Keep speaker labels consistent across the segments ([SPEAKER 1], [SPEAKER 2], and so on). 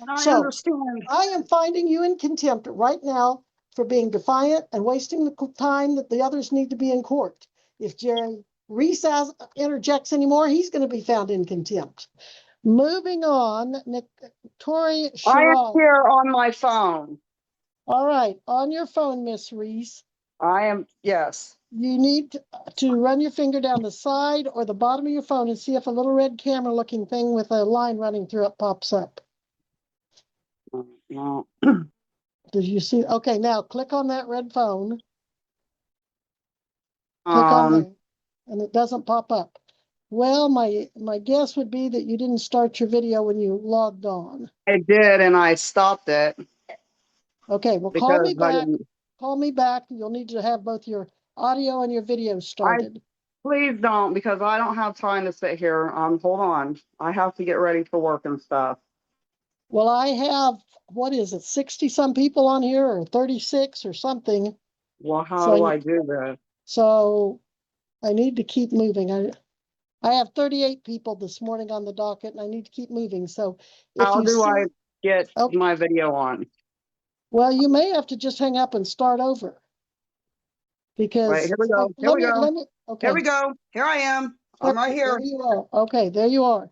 [SPEAKER 1] And I
[SPEAKER 2] So
[SPEAKER 1] understand.
[SPEAKER 2] I am finding you in contempt right now for being defiant and wasting the time that the others need to be in court. If Jerry Reese interjects anymore, he's going to be found in contempt. Moving on, Tori
[SPEAKER 1] I am
[SPEAKER 2] Sherrod.
[SPEAKER 1] here on my phone.
[SPEAKER 2] All right, on your phone, Miss Reese.
[SPEAKER 1] I am, yes.
[SPEAKER 2] You need to run your finger down the side or the bottom of your phone and see if a little red camera looking thing with a line running through it pops up.
[SPEAKER 1] No.
[SPEAKER 2] Did you see? Okay, now click on that red phone. Click on there, and it doesn't pop up. Well, my guess would be that you didn't start your video when you logged on.
[SPEAKER 1] I did, and I stopped it.
[SPEAKER 2] Okay, well, call me back. Call me back. You'll need to have both your audio and your video started.
[SPEAKER 1] Please don't, because I don't have time to sit here. Hold on. I have to get ready for work and stuff.
[SPEAKER 2] Well, I have, what is it, 60 some people on here, or 36 or something.
[SPEAKER 1] Well, how do I do this?
[SPEAKER 2] So I need to keep moving. I have 38 people this morning on the docket, and I need to keep moving. So if
[SPEAKER 1] How
[SPEAKER 2] you
[SPEAKER 1] do
[SPEAKER 2] see,
[SPEAKER 1] I get my video on?
[SPEAKER 2] well, you may have to just hang up and start over. Because
[SPEAKER 1] Right, here we go. Here we go.
[SPEAKER 2] Okay.
[SPEAKER 1] Here we go. Here I am. I'm right here.
[SPEAKER 2] There you are. Okay, there you are.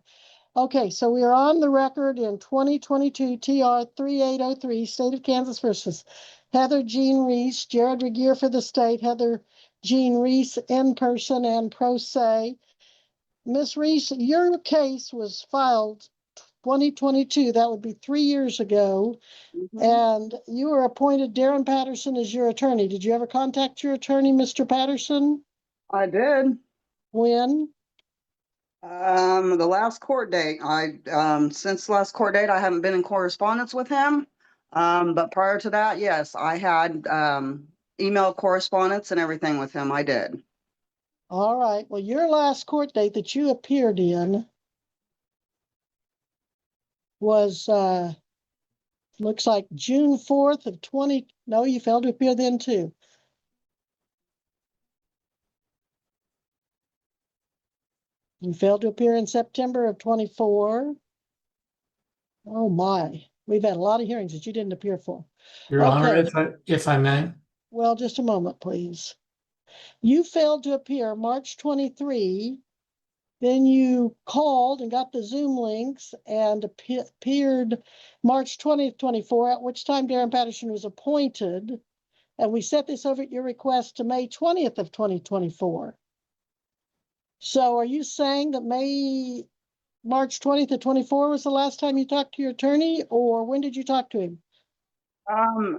[SPEAKER 2] Okay, so we are on the record in 2022 TR 3803, State of Kansas versus Heather Jean Reese, Jared Regier for the state, Heather Jean Reese in person and pro se. Miss Reese, your case was filed 2022. That would be 3 years ago. And you were appointed Darren Patterson as your attorney. Did you ever contact your attorney, Mr. Patterson?
[SPEAKER 1] I did.
[SPEAKER 2] When?
[SPEAKER 1] The last court date. Since the last court date, I haven't been in correspondence with him. But prior to that, yes, I had email correspondence and everything with him. I did.
[SPEAKER 2] All right. Well, your last court date that you appeared in was looks like June 4th of 20. No, you failed to appear then too. You failed to appear in September of 24. Oh my, we've had a lot of hearings that you didn't appear for.
[SPEAKER 3] Your Honor, if I may.
[SPEAKER 2] Well, just a moment, please. You failed to appear March 23. Then you called and got the Zoom links and appeared March 20th, 24, at which time Darren Patterson was appointed. And we set this over at your request to May 20th of 2024. So are you saying that March 20th of 24 was the last time you talked to your attorney, or when did you talk to him?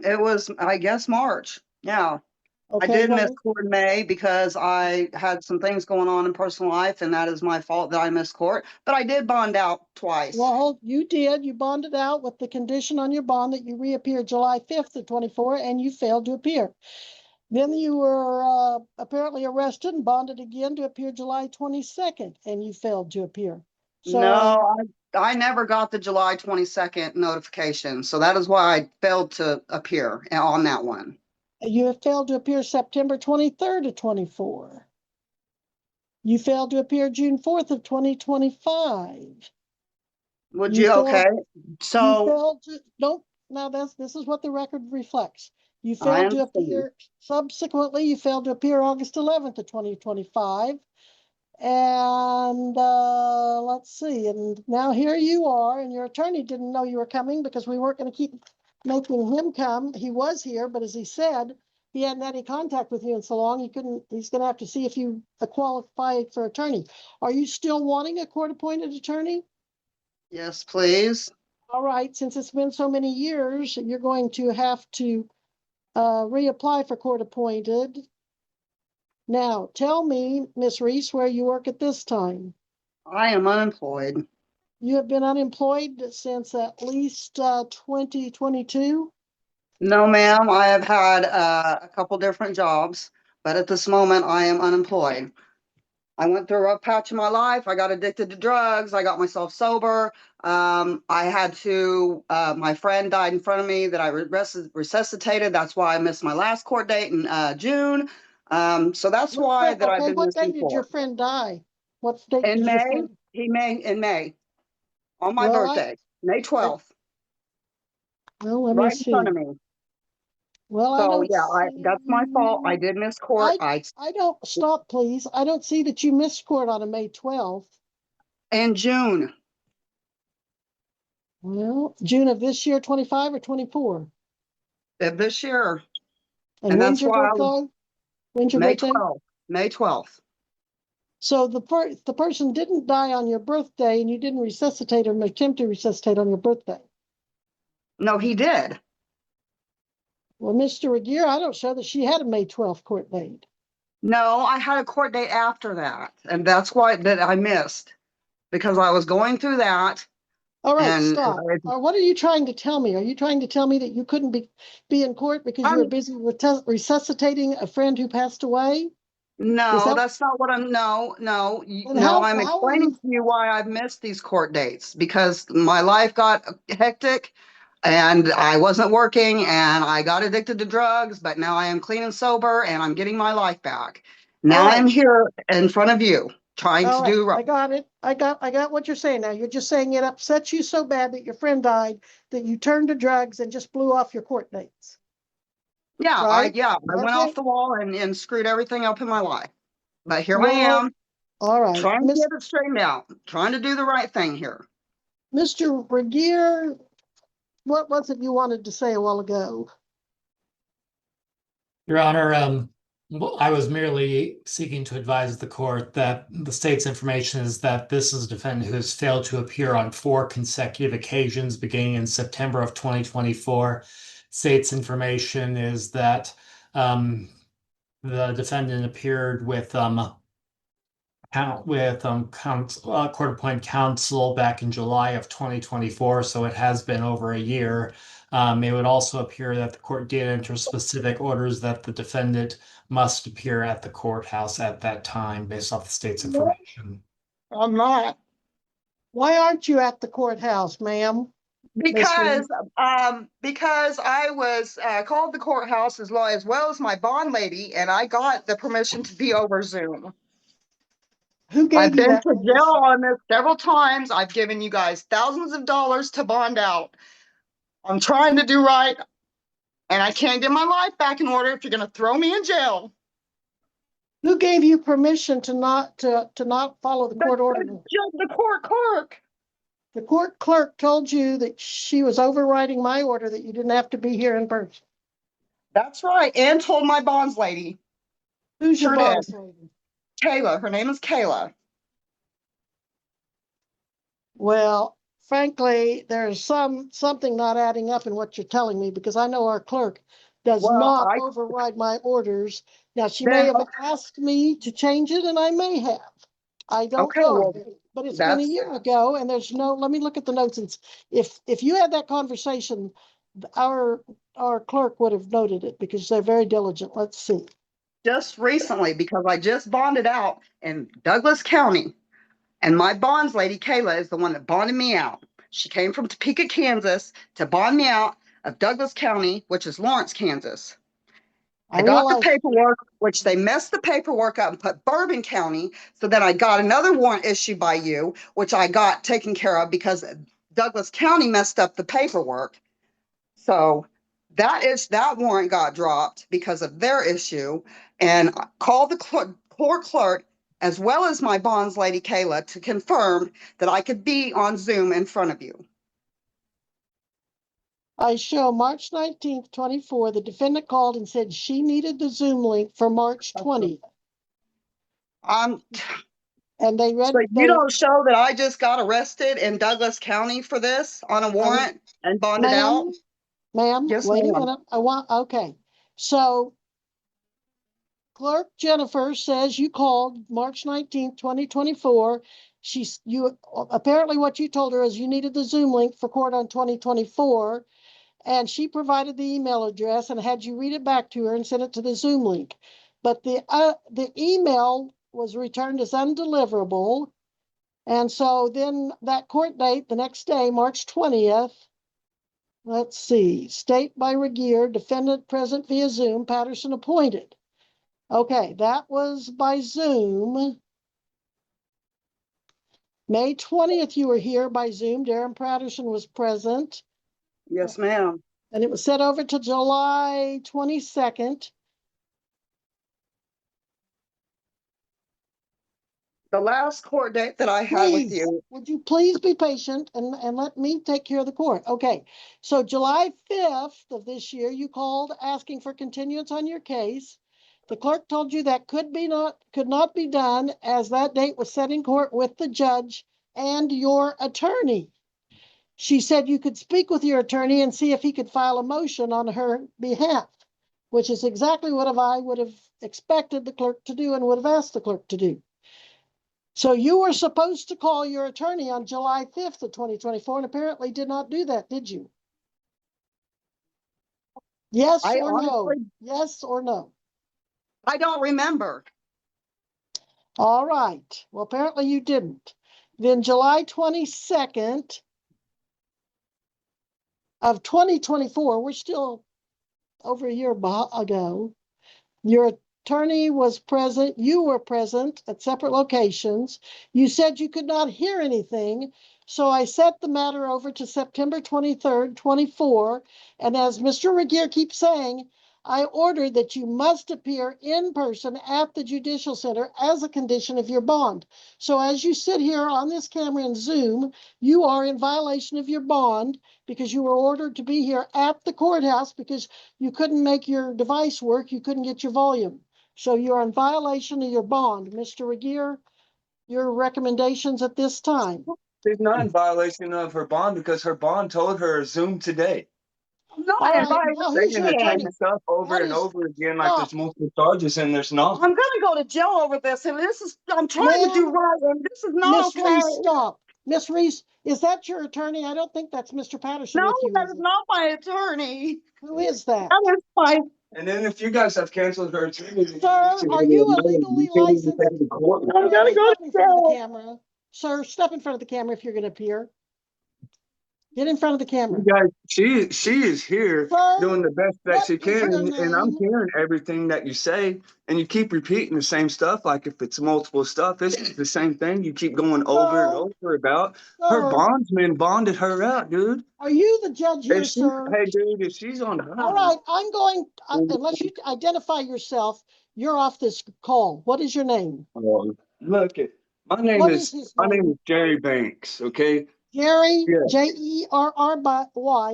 [SPEAKER 1] It was, I guess, March. Yeah.
[SPEAKER 2] Okay,
[SPEAKER 1] I did miss court in May because I had some things going on in personal life, and that is my fault that I missed court. But I did bond out twice.
[SPEAKER 2] Well, you did. You bonded out with the condition on your bond that you reappeared July 5th of 24, and you failed to appear. Then you were apparently arrested and bonded again to appear July 22nd, and you failed to appear. So,
[SPEAKER 1] no, I never got the July 22nd notification. So that is why I failed to appear on that one.
[SPEAKER 2] You have failed to appear September 23rd of 24. You failed to appear June 4th of 2025.
[SPEAKER 1] Would you? Okay. So
[SPEAKER 2] you failed to, don't, now this is what the record reflects. You failed to appear, subsequently, you failed to appear August 11th of 2025. And let's see, and now here you are, and your attorney didn't know you were coming because we weren't going to keep making him come. He was here, but as he said, he hadn't had any contact with you in so long, he's going to have to see if you qualify for attorney. Are you still wanting a court-appointed attorney?
[SPEAKER 1] Yes, please.
[SPEAKER 2] All right, since it's been so many years, you're going to have to reapply for court-appointed. Now, tell me, Miss Reese, where you work at this time.
[SPEAKER 1] I am unemployed.
[SPEAKER 2] You have been unemployed since at least 2022?
[SPEAKER 1] No, ma'am. I have had a couple different jobs, but at this moment, I am unemployed. I went through a rough patch in my life. I got addicted to drugs. I got myself sober. I had to, my friend died in front of me that I resuscitated. That's why I missed my last court date in June. So that's why that I've been
[SPEAKER 2] what day did your friend die? What date
[SPEAKER 1] in
[SPEAKER 2] did
[SPEAKER 1] May?
[SPEAKER 2] your friend?
[SPEAKER 1] In May, on my birthday, May 12th.
[SPEAKER 2] Well, let me
[SPEAKER 1] right in
[SPEAKER 2] see.
[SPEAKER 1] front of me.
[SPEAKER 2] Well, I
[SPEAKER 1] So
[SPEAKER 2] don't
[SPEAKER 1] yeah, that's my fault. I
[SPEAKER 2] see.
[SPEAKER 1] did miss court.
[SPEAKER 2] I don't, stop, please. I don't see that you missed court on a May 12th.
[SPEAKER 1] In June,
[SPEAKER 2] Well, June of this year, 25 or 24?
[SPEAKER 1] of this year,
[SPEAKER 2] And
[SPEAKER 1] and
[SPEAKER 2] when's
[SPEAKER 1] that's
[SPEAKER 2] your
[SPEAKER 1] why
[SPEAKER 2] birthday? When's your
[SPEAKER 1] May
[SPEAKER 2] birthday?
[SPEAKER 1] 12th. May 12th.
[SPEAKER 2] So the person didn't die on your birthday, and you didn't resuscitate or attempt to resuscitate on your birthday.
[SPEAKER 1] No, he did.
[SPEAKER 2] Well, Mr. Regier, I don't show that she had a May 12th court date.
[SPEAKER 1] No, I had a court date after that, and that's why that I missed because I was going through that.
[SPEAKER 2] All right,
[SPEAKER 1] And
[SPEAKER 2] stop. What are you trying to tell me? Are you trying to tell me that you couldn't be in court because you were busy resuscitating a friend who passed away?
[SPEAKER 1] no, that's not what I'm. No, no,
[SPEAKER 2] And
[SPEAKER 1] no. I'm
[SPEAKER 2] how are
[SPEAKER 1] explaining
[SPEAKER 2] you?
[SPEAKER 1] to you why I've missed these court dates because my life got hectic, and I wasn't working, and I got addicted to drugs. But now I am clean and sober, and I'm getting my life back. Now
[SPEAKER 2] All right.
[SPEAKER 1] I'm here in front of you, trying
[SPEAKER 2] All
[SPEAKER 1] to
[SPEAKER 2] right,
[SPEAKER 1] do right.
[SPEAKER 2] I got it. I got what you're saying now. You're just saying it upsets you so bad that your friend died that you turned to drugs and just blew off your court dates.
[SPEAKER 1] Yeah,
[SPEAKER 2] Right?
[SPEAKER 1] I went
[SPEAKER 2] Okay.
[SPEAKER 1] off the wall and screwed everything up in my life. But here I
[SPEAKER 2] Well,
[SPEAKER 1] am,
[SPEAKER 2] all right.
[SPEAKER 1] trying to get it straightened out, trying to do the right thing here.
[SPEAKER 2] Mr. Regier, what was it you wanted to say a while ago?
[SPEAKER 3] Your Honor, well, I was merely seeking to advise the court that the state's information is that this is a defendant who has failed to appear on 4 consecutive occasions beginning in September of 2024. State's information is that the defendant appeared with court-appointed counsel back in July of 2024, so it has been over a year. It would also appear that the court did enter specific orders that the defendant must appear at the courthouse at that time based off the state's information.
[SPEAKER 1] I'm not.
[SPEAKER 2] Why aren't you at the courthouse, ma'am?
[SPEAKER 1] Because I was called the courthouse as well as my bond lady, and I got the permission to be over Zoom.
[SPEAKER 2] Who gave
[SPEAKER 1] I've
[SPEAKER 2] you
[SPEAKER 1] been
[SPEAKER 2] that
[SPEAKER 1] to jail
[SPEAKER 2] permission?
[SPEAKER 1] on this several times. I've given you guys thousands of dollars to bond out. I'm trying to do right, and I can't get my life back in order if you're going to throw me in jail.
[SPEAKER 2] Who gave you permission to not follow the court order?
[SPEAKER 1] The court clerk.
[SPEAKER 2] The court clerk told you that she was overriding my order that you didn't have to be here in person.
[SPEAKER 1] That's right, and told my bonds lady.
[SPEAKER 2] Who's your
[SPEAKER 1] Sure
[SPEAKER 2] bonds
[SPEAKER 1] did.
[SPEAKER 2] lady?
[SPEAKER 1] Kayla. Her name is Kayla.
[SPEAKER 2] Well, frankly, there's something not adding up in what you're telling me because I know our clerk does
[SPEAKER 1] Well,
[SPEAKER 2] not override my orders. Now, she may
[SPEAKER 1] then
[SPEAKER 2] have asked me to change it, and I may have. I don't
[SPEAKER 1] okay.
[SPEAKER 2] know,
[SPEAKER 1] Well,
[SPEAKER 2] but it's been a
[SPEAKER 1] that's
[SPEAKER 2] year ago, and there's no. Let me look at the notes. And if you had that conversation, our clerk would have noted it because they're very diligent. Let's see.
[SPEAKER 1] just recently because I just bonded out in Douglas County, and my bonds lady Kayla is the one that bonded me out. She came from Topeka, Kansas, to bond me out of Douglas County, which is Lawrence, Kansas. I got the paperwork, which they messed the paperwork up and put Bourbon County. So then I got another warrant issued by you, which I got taken care of because Douglas County messed up the paperwork. So that warrant got dropped because of their issue, and I called the court clerk as well as my bonds lady Kayla to confirm that I could be on Zoom in front of you.
[SPEAKER 2] I show March 19th, 24, the defendant called and said she needed the Zoom link for March 20th. And they read.
[SPEAKER 1] So you don't show that I just got arrested in Douglas County for this on a warrant and bonded out?
[SPEAKER 2] Ma'am,
[SPEAKER 1] Yes,
[SPEAKER 2] wait a
[SPEAKER 1] ma'am.
[SPEAKER 2] minute. Okay. So Clerk Jennifer says you called March 19th, 2024. Apparently what you told her is you needed the Zoom link for court on 2024. And she provided the email address and had you read it back to her and send it to the Zoom link. But the email was returned as undeliverable. And so then that court date, the next day, March 20th, let's see, state by Regier, defendant present via Zoom, Patterson appointed. Okay, that was by Zoom. May 20th, you were here by Zoom. Darren Patterson was present.
[SPEAKER 1] Yes, ma'am.
[SPEAKER 2] And it was set over to July 22nd.
[SPEAKER 1] The last court date that I had with
[SPEAKER 2] Please,
[SPEAKER 1] you,
[SPEAKER 2] would you please be patient and let me take care of the court? Okay, so July 5th of this year, you called asking for continuance on your case. The clerk told you that could not be done as that date was set in court with the judge and your attorney. She said you could speak with your attorney and see if he could file a motion on her behalf, which is exactly what I would have expected the clerk to do and would have asked the clerk to do. So you were supposed to call your attorney on July 5th of 2024 and apparently did not do that, did you? Yes
[SPEAKER 1] I
[SPEAKER 2] or no?
[SPEAKER 1] honestly,
[SPEAKER 2] Yes or no?
[SPEAKER 1] I don't remember.
[SPEAKER 2] All right. Well, apparently you didn't. Then July 22nd of 2024, we're still over a year ago, your attorney was present, you were present at separate locations. You said you could not hear anything, so I set the matter over to September 23rd, 24, and as Mr. Regier keeps saying, I ordered that you must appear in person at the Judicial Center as a condition of your bond. So as you sit here on this camera and Zoom, you are in violation of your bond because you were ordered to be here at the courthouse because you couldn't make your device work, you couldn't get your volume. So you're in violation of your bond. Mr. Regier, your recommendations at this time?
[SPEAKER 4] She's not in violation of her bond because her bond told her Zoom today.
[SPEAKER 1] I'm not
[SPEAKER 2] All
[SPEAKER 1] in
[SPEAKER 2] right, now who's
[SPEAKER 4] Saying
[SPEAKER 2] your
[SPEAKER 4] the
[SPEAKER 2] attorney?
[SPEAKER 4] same stuff over
[SPEAKER 2] What
[SPEAKER 4] and
[SPEAKER 2] is-
[SPEAKER 4] over again like there's
[SPEAKER 2] Stop.
[SPEAKER 4] multiple charges and there's not.
[SPEAKER 1] I'm gonna go to jail over this, and I'm trying to do
[SPEAKER 2] Ma'am,
[SPEAKER 1] right, and this is not
[SPEAKER 2] Miss
[SPEAKER 1] okay.
[SPEAKER 2] Reese, stop. Miss Reese, is that your attorney? I don't think that's Mr. Patterson
[SPEAKER 1] No,
[SPEAKER 2] with you,
[SPEAKER 1] that
[SPEAKER 2] is
[SPEAKER 1] is
[SPEAKER 2] it?
[SPEAKER 1] not my attorney.
[SPEAKER 2] Who is that?
[SPEAKER 1] That is my,
[SPEAKER 4] And then if you guys have canceled her attorney,
[SPEAKER 2] Sir, are you a legally licensed?
[SPEAKER 4] to court.
[SPEAKER 1] I'm gonna go
[SPEAKER 2] Step
[SPEAKER 1] to
[SPEAKER 2] in front of the
[SPEAKER 1] jail.
[SPEAKER 2] camera. Sir, step in front of the camera if you're going to appear. Get in front of the camera.
[SPEAKER 4] You guys, she is here
[SPEAKER 2] Sir,
[SPEAKER 4] doing the best that
[SPEAKER 2] what
[SPEAKER 4] she
[SPEAKER 2] is
[SPEAKER 4] can,
[SPEAKER 2] her
[SPEAKER 4] and I'm
[SPEAKER 2] name?
[SPEAKER 4] hearing everything that you say, and you keep repeating the same stuff. Like if it's multiple stuff, it's the same thing. You keep going over and over about. Her
[SPEAKER 2] Sir,
[SPEAKER 4] bondsman bonded her out, dude.
[SPEAKER 2] are you the judge here,
[SPEAKER 4] If she,
[SPEAKER 2] sir?
[SPEAKER 4] hey, dude, if she's on
[SPEAKER 2] All
[SPEAKER 4] bond,
[SPEAKER 2] right, I'm going, unless you identify yourself, you're off this call. What is your name?
[SPEAKER 4] look it. My name
[SPEAKER 2] What
[SPEAKER 4] is
[SPEAKER 2] is his
[SPEAKER 4] my name
[SPEAKER 2] name?
[SPEAKER 4] is Jerry Banks. Okay.
[SPEAKER 2] Jerry,
[SPEAKER 4] Yeah.
[SPEAKER 2] Jerry,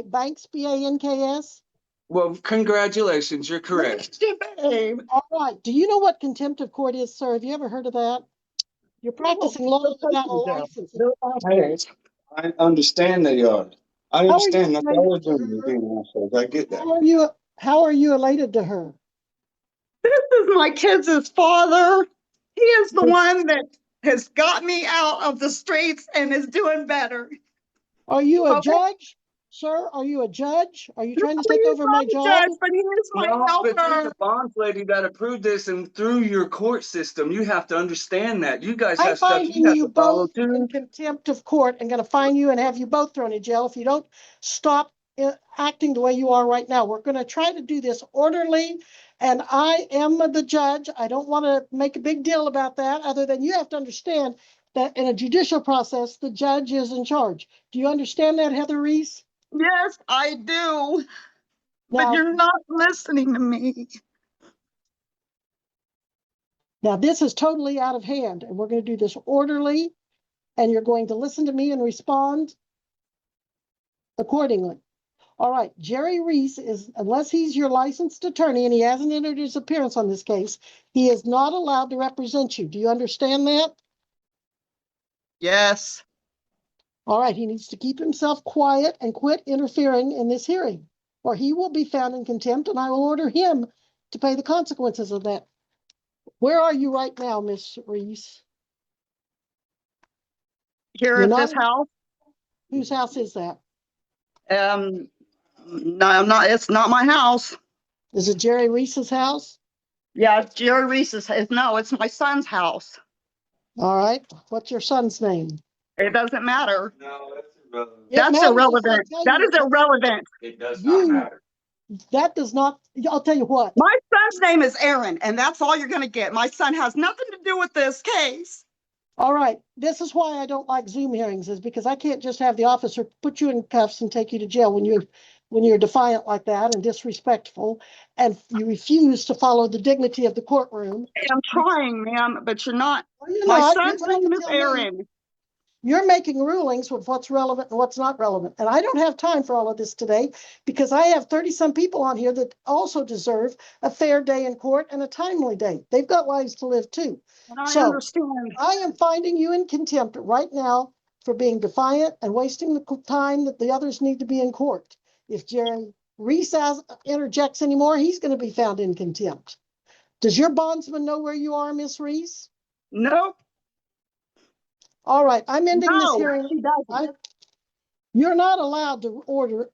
[SPEAKER 2] Banks, Banks.
[SPEAKER 4] Well, congratulations. You're correct.
[SPEAKER 1] Babe.
[SPEAKER 2] All right, do you know what contempt of court is, sir? Have you ever heard of that? You're practicing law without a license.
[SPEAKER 4] Hey, I understand they are. I
[SPEAKER 2] How are you
[SPEAKER 4] understand. That's all we're
[SPEAKER 2] related to
[SPEAKER 4] doing is
[SPEAKER 2] her?
[SPEAKER 4] being assholes. I get that.
[SPEAKER 2] How are you related to her?
[SPEAKER 1] This is my kids' father. He is the one that has got me out of the streets and is doing better.
[SPEAKER 2] Are you a
[SPEAKER 1] Okay.
[SPEAKER 2] judge? Sir, are you a judge? Are you trying to take
[SPEAKER 1] He's
[SPEAKER 2] over
[SPEAKER 1] not
[SPEAKER 2] my
[SPEAKER 1] a
[SPEAKER 2] job?
[SPEAKER 1] judge, but he is my
[SPEAKER 4] No, but there's
[SPEAKER 1] helper.
[SPEAKER 4] a bonds lady that approved this, and through your court system, you have to understand that. You guys
[SPEAKER 2] I'm
[SPEAKER 4] have stuff
[SPEAKER 2] finding
[SPEAKER 4] you have
[SPEAKER 2] you
[SPEAKER 4] to follow
[SPEAKER 2] both in
[SPEAKER 4] too.
[SPEAKER 2] contempt of court. I'm going to fine you and have you both thrown in jail if you don't stop acting the way you are right now. We're going to try to do this orderly, and I am the judge. I don't want to make a big deal about that, other than you have to understand that in a judicial process, the judge is in charge. Do you understand that, Heather Reese?
[SPEAKER 1] Yes, I do. But
[SPEAKER 2] Now,
[SPEAKER 1] you're not listening to me.
[SPEAKER 2] now this is totally out of hand, and we're going to do this orderly, and you're going to listen to me and respond accordingly. All right, Jerry Reese is, unless he's your licensed attorney and he hasn't entered his appearance on this case, he is not allowed to represent you. Do you understand that?
[SPEAKER 1] Yes.
[SPEAKER 2] All right, he needs to keep himself quiet and quit interfering in this hearing, or he will be found in contempt and I will order him to pay the consequences of that. Where are you right now, Miss Reese?
[SPEAKER 1] Here
[SPEAKER 2] You're
[SPEAKER 1] at
[SPEAKER 2] not
[SPEAKER 1] this
[SPEAKER 2] in-
[SPEAKER 1] house.
[SPEAKER 2] Whose house is that?
[SPEAKER 1] No, I'm not. It's not my house.
[SPEAKER 2] Is it Jerry Reese's house?
[SPEAKER 1] Yeah, it's Jerry Reese's. No, it's my son's house.
[SPEAKER 2] All right, what's your son's name?
[SPEAKER 1] It doesn't matter.
[SPEAKER 4] No, that's irrelevant.
[SPEAKER 2] It
[SPEAKER 1] That's
[SPEAKER 2] matters if I
[SPEAKER 1] irrelevant.
[SPEAKER 2] tell
[SPEAKER 1] That
[SPEAKER 2] you
[SPEAKER 1] is irrelevant.
[SPEAKER 4] It does
[SPEAKER 2] You-
[SPEAKER 4] not matter.
[SPEAKER 2] That does not, I'll tell you what.
[SPEAKER 1] My son's name is Aaron, and that's all you're going to get. My son has nothing to do with this case.
[SPEAKER 2] All right, this is why I don't like Zoom hearings, is because I can't just have the officer put you in cuffs and take you to jail when when you're defiant like that and disrespectful, and you refuse to follow the dignity of the courtroom.
[SPEAKER 1] I'm trying, ma'am, but you're not.
[SPEAKER 2] Well, you're
[SPEAKER 1] My
[SPEAKER 2] not. You're
[SPEAKER 1] son's
[SPEAKER 2] trying
[SPEAKER 1] name
[SPEAKER 2] to
[SPEAKER 1] is
[SPEAKER 2] tell me.
[SPEAKER 1] Aaron.
[SPEAKER 2] You're making rulings with what's relevant and what's not relevant. And I don't have time for all of this today because I have 30-some people on here that also deserve a fair day in court and a timely day. They've got lives to live too.
[SPEAKER 1] And I
[SPEAKER 2] So
[SPEAKER 1] understand.
[SPEAKER 2] I am finding you in contempt right now for being defiant and wasting the time that the others need to be in court. If Jerry Reese interjects anymore, he's going to be found in contempt. Does your bondsman know where you are, Miss Reese?
[SPEAKER 1] Nope.
[SPEAKER 2] All right, I'm ending this
[SPEAKER 1] No,
[SPEAKER 2] hearing.
[SPEAKER 1] she doesn't.
[SPEAKER 2] You're not allowed to order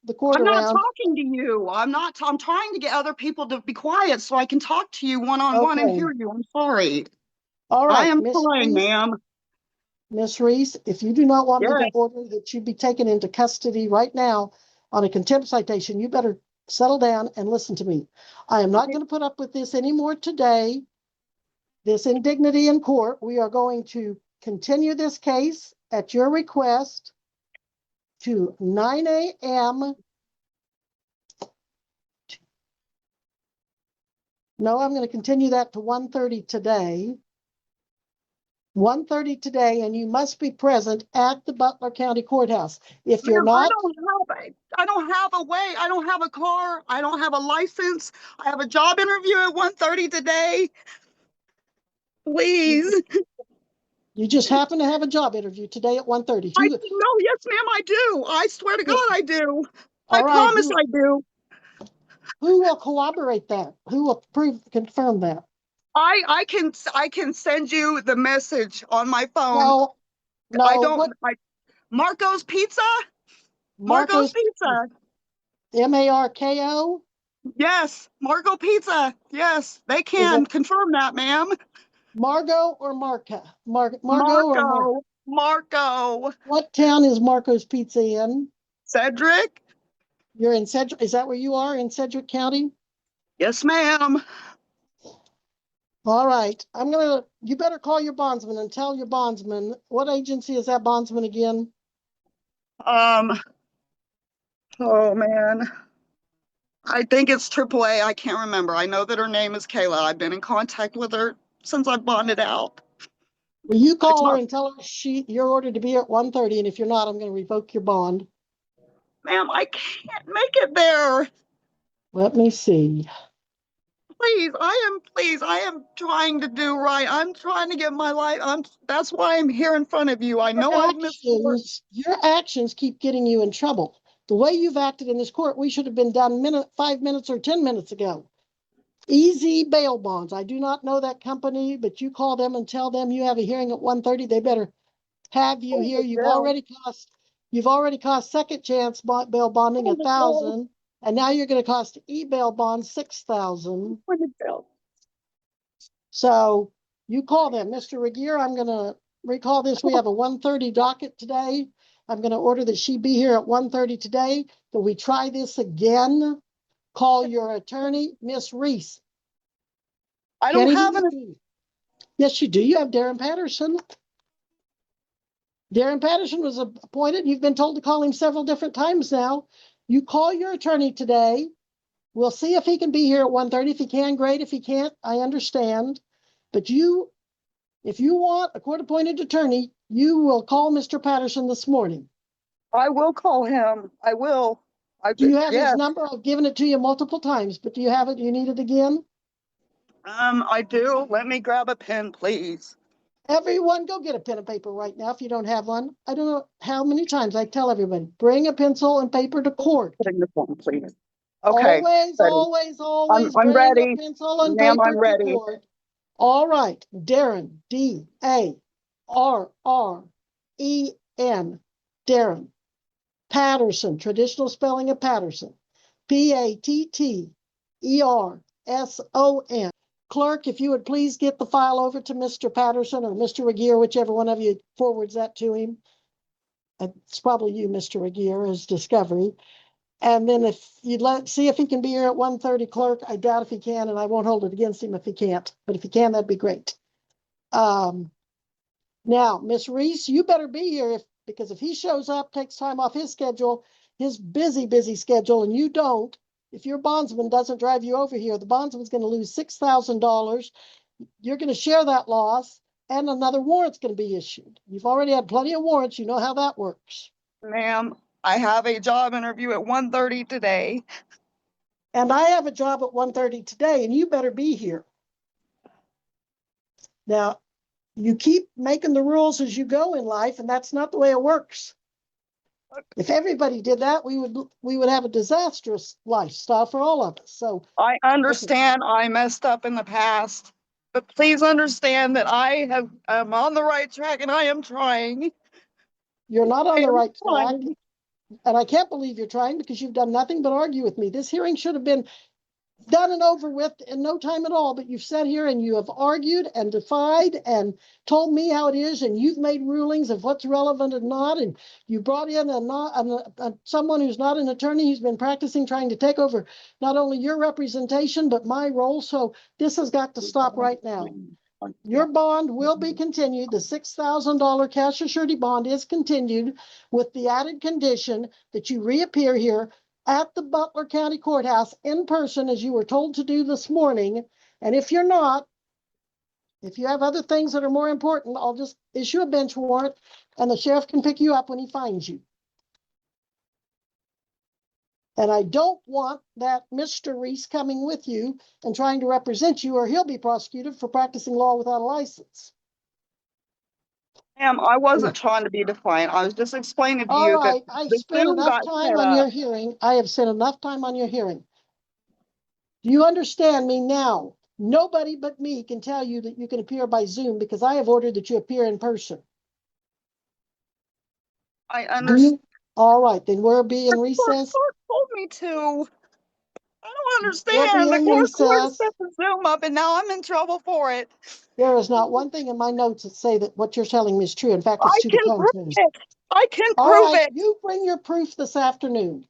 [SPEAKER 2] the court
[SPEAKER 1] I'm not
[SPEAKER 2] around.
[SPEAKER 1] talking to you. I'm trying to get other people to be quiet so I can talk to you one-on-one and
[SPEAKER 2] Okay.
[SPEAKER 1] hear you. I'm sorry.
[SPEAKER 2] All
[SPEAKER 1] I
[SPEAKER 2] right,
[SPEAKER 1] am
[SPEAKER 2] Miss
[SPEAKER 1] trying,
[SPEAKER 2] Reese.
[SPEAKER 1] ma'am.
[SPEAKER 2] Miss Reese, if you do not want me to
[SPEAKER 1] Yes.
[SPEAKER 2] order that you be taken into custody right now on a contempt citation, you better settle down and listen to me. I am not
[SPEAKER 1] Okay.
[SPEAKER 2] going to put up with this anymore today. This indignity in court. We are going to continue this case at your request to 9 a.m. No, I'm going to continue that to 1:30 today. 1:30 today, and you must be present at the Butler County Courthouse. If you're
[SPEAKER 1] Ma'am, I
[SPEAKER 2] not,
[SPEAKER 1] don't have a way. I don't have a car. I don't have a license. I have a job interview at 1:30 today. Please.
[SPEAKER 2] you just happen to have a job interview today at 1:30.
[SPEAKER 1] No, yes, ma'am, I do. I swear to God, I do. I
[SPEAKER 2] All right,
[SPEAKER 1] promise I do.
[SPEAKER 2] who will corroborate that? Who will confirm that?
[SPEAKER 1] I can send you the message on my phone.
[SPEAKER 2] No,
[SPEAKER 1] I
[SPEAKER 2] no,
[SPEAKER 1] don't.
[SPEAKER 2] what
[SPEAKER 1] Marco's Pizza. Marco's
[SPEAKER 2] Marco's,
[SPEAKER 1] Pizza.
[SPEAKER 2] Marko?
[SPEAKER 1] Yes, Marco Pizza. Yes, they
[SPEAKER 2] Is
[SPEAKER 1] can
[SPEAKER 2] it
[SPEAKER 1] confirm that, ma'am.
[SPEAKER 2] Margo or Marca? Margo or Mark?
[SPEAKER 1] Marco.
[SPEAKER 2] What town is Marco's Pizza in?
[SPEAKER 1] Cedric.
[SPEAKER 2] You're in Sedgwick. Is that where you are, in Sedgwick County?
[SPEAKER 1] Yes, ma'am.
[SPEAKER 2] All right. You better call your bondsman and tell your bondsman. What agency is that bondsman again?
[SPEAKER 1] Oh man. I think it's AAA. I can't remember. I know that her name is Kayla. I've been in contact with her since I bonded out.
[SPEAKER 2] Will you
[SPEAKER 1] I
[SPEAKER 2] call her
[SPEAKER 1] talked,
[SPEAKER 2] and tell her you're ordered to be here at 1:30, and if you're not, I'm going to revoke your bond.
[SPEAKER 1] ma'am, I can't make it there.
[SPEAKER 2] Let me see.
[SPEAKER 1] Please, I am trying to do right. I'm trying to get my life. That's why I'm here in front of you. I know I've missed work.
[SPEAKER 2] Your actions keep getting you in trouble. The way you've acted in this court, we should have been done 5 minutes or 10 minutes ago. Easy bail bonds. I do not know that company, but you call them and tell them you have a hearing at 1:30. They better have you here. You've already cost second chance bail bonding $1,000, and now you're going to cost e-bail bond $6,000. So you call them, Mr. Regier. I'm going to recall this. We have a 1:30 docket today. I'm going to order that she be here at 1:30 today. That we try this again. Call your attorney, Miss Reese.
[SPEAKER 1] I don't have an.
[SPEAKER 2] Yes, you do. You have Darren Patterson. Darren Patterson was appointed. You've been told to call him several different times now. You call your attorney today. We'll see if he can be here at 1:30. If he can, great. If he can't, I understand. But if you want a court-appointed attorney, you will call Mr. Patterson this morning.
[SPEAKER 1] I will call him. I will.
[SPEAKER 2] Do you have
[SPEAKER 1] yes.
[SPEAKER 2] his number? I've given it to you multiple times, but do you have it? Do you need it again?
[SPEAKER 1] I do. Let me grab a pen, please.
[SPEAKER 2] Everyone, go get a pen and paper right now if you don't have one. I don't know how many times I tell everybody, bring a pencil and paper to court.
[SPEAKER 1] Putting the phone, please. Okay.
[SPEAKER 2] Always
[SPEAKER 1] I'm
[SPEAKER 2] bring
[SPEAKER 1] ready.
[SPEAKER 2] a pencil and
[SPEAKER 1] Ma'am,
[SPEAKER 2] paper
[SPEAKER 1] I'm
[SPEAKER 2] to
[SPEAKER 1] ready.
[SPEAKER 2] court. All right, Darren, D-A-R-R-E-N, Darren. Patterson, traditional spelling of Patterson, Patterson. Clerk, if you would please get the file over to Mr. Patterson or Mr. Regier, whichever one of you forwards that to him. It's probably you, Mr. Regier, as discovery. And then if you'd see if he can be here at 1:30, clerk. I doubt if he can, and I won't hold it against him if he can't. But if he can, that'd be great. Now, Miss Reese, you better be here because if he shows up, takes time off his schedule, his busy schedule and you don't, if your bondsman doesn't drive you over here, the bondsman's going to lose $6,000. You're going to share that loss, and another warrant's going to be issued. You've already had plenty of warrants. You know how that works.
[SPEAKER 1] Ma'am, I have a job interview at 1:30 today.
[SPEAKER 2] And I have a job at 1:30 today, and you better be here. Now, you keep making the rules as you go in life, and that's not the way it works. If everybody did that, we would have a disastrous lifestyle for all of us. So
[SPEAKER 1] I understand I messed up in the past, but please understand that I'm on the right track and I am trying.
[SPEAKER 2] you're not on
[SPEAKER 1] I
[SPEAKER 2] the
[SPEAKER 1] am
[SPEAKER 2] right track.
[SPEAKER 1] trying.
[SPEAKER 2] And I can't believe you're trying, because you've done nothing but argue with me. This hearing should have been done and over with in no time at all, but you've sat here and you have argued and defied and told me how it is, and you've made rulings of what's relevant and not, and you brought in someone who's not an attorney, who's been practicing, trying to take over not only your representation but my role. So this has got to stop right now. Your bond will be continued. The $6,000 cash or surety bond is continued with the added condition that you reappear here at the Butler County Courthouse in person, as you were told to do this morning. And if you're not, if you have other things that are more important, I'll just issue a bench warrant and the sheriff can pick you up when he finds you. And I don't want that Mr. Reese coming with you and trying to represent you, or he'll be prosecuted for practicing law without a license.
[SPEAKER 1] Ma'am, I wasn't trying to be defiant. I was just explaining to
[SPEAKER 2] All
[SPEAKER 1] you that
[SPEAKER 2] right, I
[SPEAKER 1] the
[SPEAKER 2] spent
[SPEAKER 1] Zoom
[SPEAKER 2] enough
[SPEAKER 1] got
[SPEAKER 2] time
[SPEAKER 1] set
[SPEAKER 2] on
[SPEAKER 1] up.
[SPEAKER 2] your hearing. I have spent enough time on your hearing. Do you understand me now? Nobody but me can tell you that you can appear by Zoom, because I have ordered that you appear in person.
[SPEAKER 1] I
[SPEAKER 2] Do
[SPEAKER 1] understand.
[SPEAKER 2] you? All right, then we'll be in
[SPEAKER 1] The
[SPEAKER 2] recess.
[SPEAKER 1] court told me to. I don't
[SPEAKER 2] We'll be
[SPEAKER 1] understand. The
[SPEAKER 2] in
[SPEAKER 1] court
[SPEAKER 2] recess.
[SPEAKER 1] set the Zoom up and now I'm in trouble for it.
[SPEAKER 2] There is not one thing in my notes that say that what you're telling me is true. In fact, it's
[SPEAKER 1] I
[SPEAKER 2] to the
[SPEAKER 1] can prove
[SPEAKER 2] contrary.
[SPEAKER 1] it. I can
[SPEAKER 2] All
[SPEAKER 1] prove
[SPEAKER 2] right,
[SPEAKER 1] it.
[SPEAKER 2] you bring your proof this afternoon.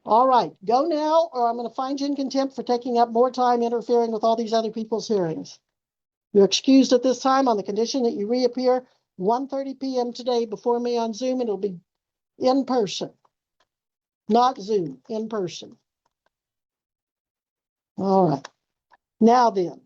[SPEAKER 2] All right, go now, or I'm going to find you in contempt for taking up more time interfering with all these other people's hearings. You're excused at this time on the condition that you reappear 1:30 p.m. today before me on Zoom, and it'll be in person, not Zoom, in person. All right. Now then,